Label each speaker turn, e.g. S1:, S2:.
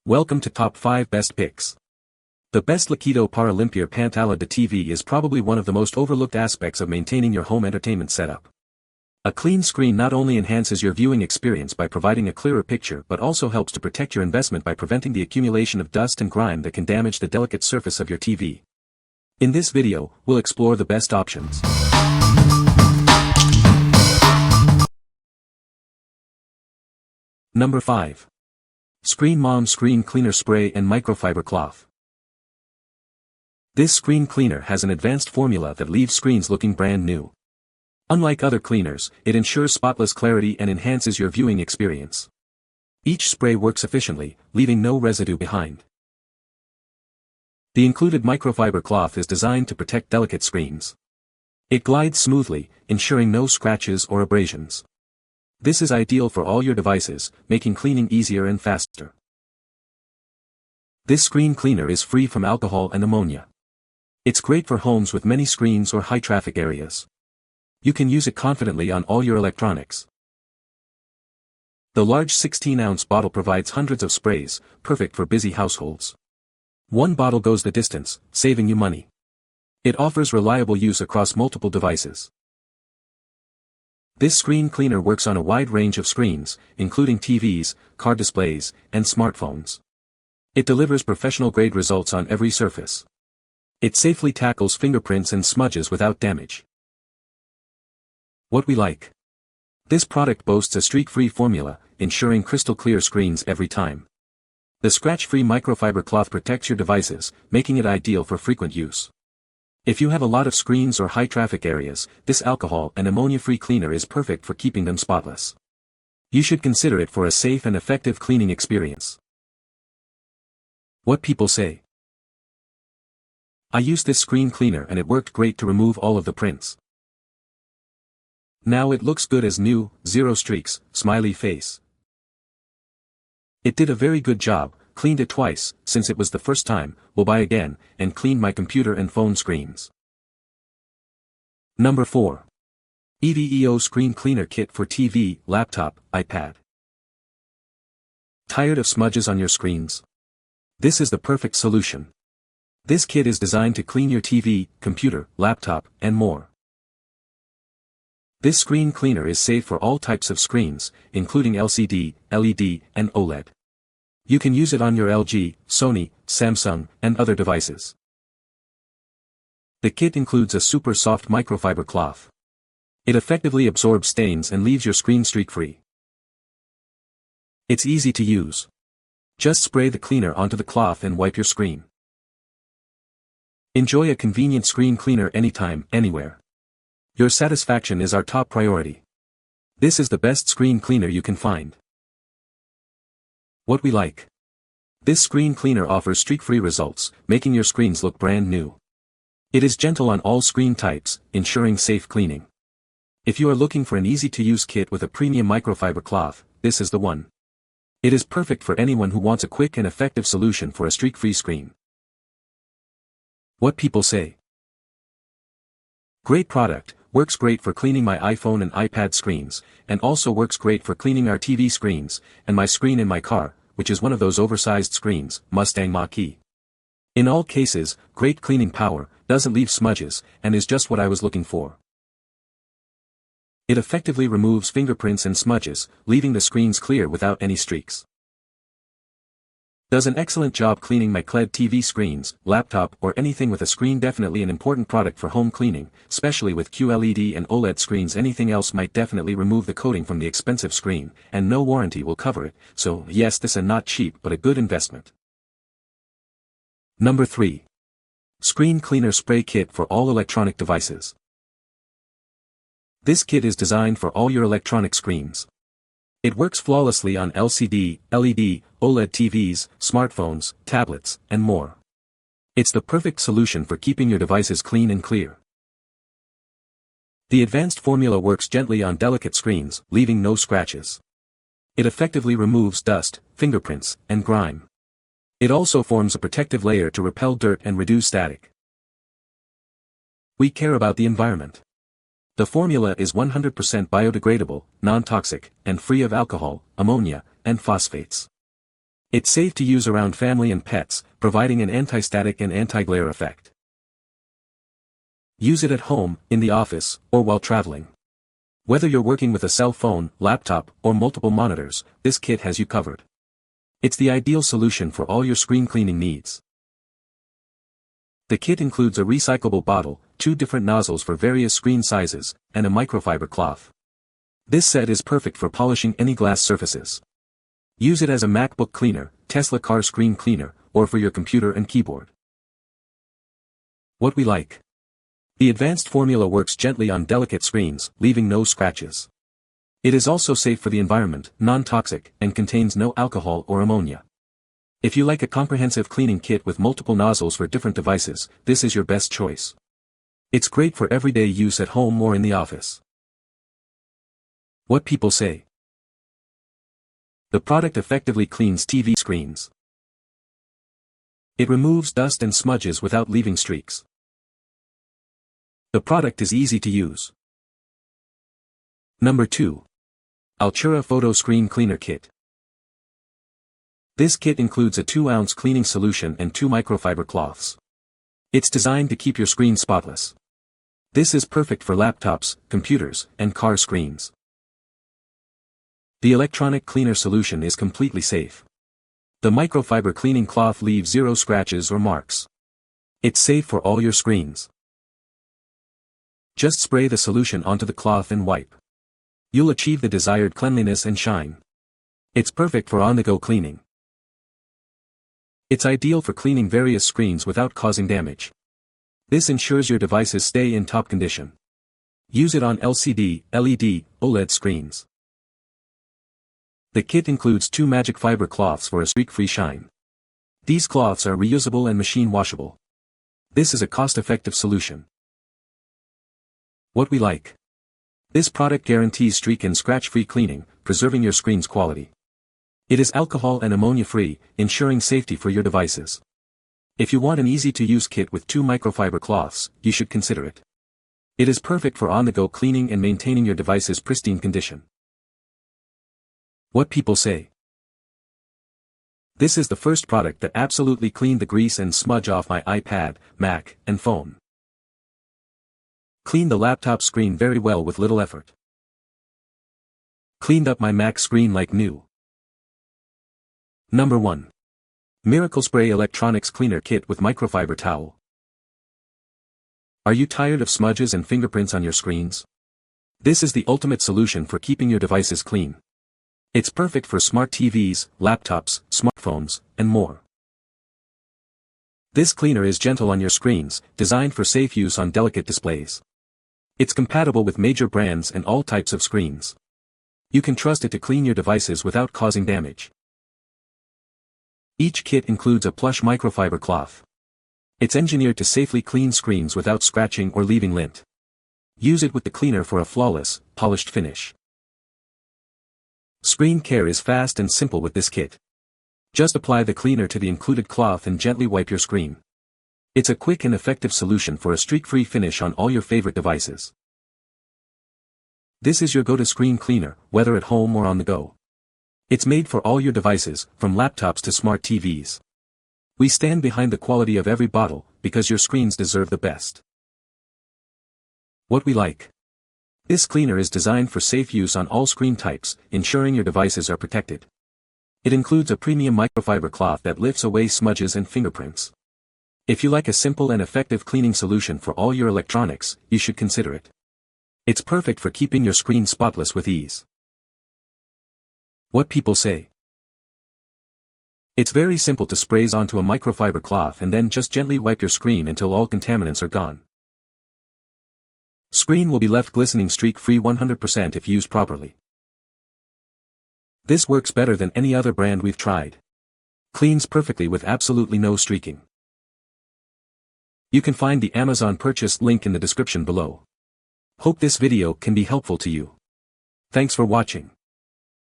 S1: Welcome to Top 5 Best Picks. The best Liquido para Limpiar Pantalla de TV is probably one of the most overlooked aspects of maintaining your home entertainment setup. A clean screen not only enhances your viewing experience by providing a clearer picture but also helps to protect your investment by preventing the accumulation of dust and grime that can damage the delicate surface of your TV. In this video, we'll explore the best options. Number 5. Screen Mom Screen Cleaner Spray and Microfiber Cloth. This screen cleaner has an advanced formula that leaves screens looking brand new. Unlike other cleaners, it ensures spotless clarity and enhances your viewing experience. Each spray works efficiently, leaving no residue behind. The included microfiber cloth is designed to protect delicate screens. It glides smoothly, ensuring no scratches or abrasions. This is ideal for all your devices, making cleaning easier and faster. This screen cleaner is free from alcohol and ammonia. It's great for homes with many screens or high traffic areas. You can use it confidently on all your electronics. The large 16-ounce bottle provides hundreds of sprays, perfect for busy households. One bottle goes the distance, saving you money. It offers reliable use across multiple devices. This screen cleaner works on a wide range of screens, including TVs, car displays, and smartphones. It delivers professional-grade results on every surface. It safely tackles fingerprints and smudges without damage. What we like. This product boasts a streak-free formula, ensuring crystal-clear screens every time. The scratch-free microfiber cloth protects your devices, making it ideal for frequent use. If you have a lot of screens or high-traffic areas, this alcohol and ammonia-free cleaner is perfect for keeping them spotless. You should consider it for a safe and effective cleaning experience. What people say. I used this screen cleaner and it worked great to remove all of the prints. Now it looks good as new, zero streaks, smiley face. It did a very good job, cleaned it twice, since it was the first time, will buy again, and cleaned my computer and phone screens. Number 4. EVEO Screen Cleaner Kit for TV, Laptop, iPad. Tired of smudges on your screens? This is the perfect solution. This kit is designed to clean your TV, computer, laptop, and more. This screen cleaner is safe for all types of screens, including LCD, LED, and OLED. You can use it on your LG, Sony, Samsung, and other devices. The kit includes a super soft microfiber cloth. It effectively absorbs stains and leaves your screen streak-free. It's easy to use. Just spray the cleaner onto the cloth and wipe your screen. Enjoy a convenient screen cleaner anytime, anywhere. Your satisfaction is our top priority. This is the best screen cleaner you can find. What we like. This screen cleaner offers streak-free results, making your screens look brand new. It is gentle on all screen types, ensuring safe cleaning. If you are looking for an easy-to-use kit with a premium microfiber cloth, this is the one. It is perfect for anyone who wants a quick and effective solution for a streak-free screen. What people say. Great product, works great for cleaning my iPhone and iPad screens, and also works great for cleaning our TV screens, and my screen in my car, which is one of those oversized screens, Mustang Mach-E. In all cases, great cleaning power, doesn't leave smudges, and is just what I was looking for. It effectively removes fingerprints and smudges, leaving the screens clear without any streaks. Does an excellent job cleaning my LED TV screens, laptop or anything with a screen. Definitely an important product for home cleaning, especially with QLED and OLED screens. Anything else might definitely remove the coating from the expensive screen, and no warranty will cover it, so yes, this is not cheap but a good investment. Number 3. Screen Cleaner Spray Kit for all electronic devices. This kit is designed for all your electronic screens. It works flawlessly on LCD, LED, OLED TVs, smartphones, tablets, and more. It's the perfect solution for keeping your devices clean and clear. The advanced formula works gently on delicate screens, leaving no scratches. It effectively removes dust, fingerprints, and grime. It also forms a protective layer to repel dirt and reduce static. We care about the environment. The formula is 100% biodegradable, non-toxic, and free of alcohol, ammonia, and phosphates. It's safe to use around family and pets, providing an anti-static and anti-glare effect. Use it at home, in the office, or while traveling. Whether you're working with a cell phone, laptop, or multiple monitors, this kit has you covered. It's the ideal solution for all your screen cleaning needs. The kit includes a recyclable bottle, 2 different nozzles for various screen sizes, and a microfiber cloth. This set is perfect for polishing any glass surfaces. Use it as a MacBook cleaner, Tesla car screen cleaner, or for your computer and keyboard. What we like. The advanced formula works gently on delicate screens, leaving no scratches. It is also safe for the environment, non-toxic, and contains no alcohol or ammonia. If you like a comprehensive cleaning kit with multiple nozzles for different devices, this is your best choice. It's great for everyday use at home or in the office. What people say. The product effectively cleans TV screens. It removes dust and smudges without leaving streaks. The product is easy to use. Number 2. Altura Photo Screen Cleaner Kit. This kit includes a 2-ounce cleaning solution and 2 microfiber cloths. It's designed to keep your screen spotless. This is perfect for laptops, computers, and car screens. The electronic cleaner solution is completely safe. The microfiber cleaning cloth leaves 0 scratches or marks. It's safe for all your screens. Just spray the solution onto the cloth and wipe. You'll achieve the desired cleanliness and shine. It's perfect for on-the-go cleaning. It's ideal for cleaning various screens without causing damage. This ensures your devices stay in top condition. Use it on LCD, LED, OLED screens. The kit includes 2 magic fiber cloths for a streak-free shine. These cloths are reusable and machine washable. This is a cost-effective solution. What we like. This product guarantees streak and scratch-free cleaning, preserving your screen's quality. It is alcohol and ammonia-free, ensuring safety for your devices. If you want an easy-to-use kit with 2 microfiber cloths, you should consider it. It is perfect for on-the-go cleaning and maintaining your device's pristine condition. What people say. This is the first product that absolutely cleaned the grease and smudge off my iPad, Mac, and phone. Cleaned the laptop screen very well with little effort. Cleaned up my Mac screen like new. Number 1. MiracleSpray Electronics Cleaner Kit with Microfiber Towel. Are you tired of smudges and fingerprints on your screens? This is the ultimate solution for keeping your devices clean. It's perfect for smart TVs, laptops, smartphones, and more. This cleaner is gentle on your screens, designed for safe use on delicate displays. It's compatible with major brands and all types of screens. You can trust it to clean your devices without causing damage. Each kit includes a plush microfiber cloth. It's engineered to safely clean screens without scratching or leaving lint. Use it with the cleaner for a flawless, polished finish. Screen care is fast and simple with this kit. Just apply the cleaner to the included cloth and gently wipe your screen. It's a quick and effective solution for a streak-free finish on all your favorite devices. This is your go-to screen cleaner, whether at home or on the go. It's made for all your devices, from laptops to smart TVs. We stand behind the quality of every bottle, because your screens deserve the best. What we like. This cleaner is designed for safe use on all screen types, ensuring your devices are protected. It includes a premium microfiber cloth that lifts away smudges and fingerprints. If you like a simple and effective cleaning solution for all your electronics, you should consider it. It's perfect for keeping your screen spotless with ease. What people say. It's very simple to spray onto a microfiber cloth and then just gently wipe your screen until all contaminants are gone. Screen will be left glistening streak-free 100% if used properly. This works better than any other brand we've tried. Cleans perfectly with absolutely no streaking. You can find the Amazon purchase link in the description below. Hope this video can be helpful to you. Thanks for watching.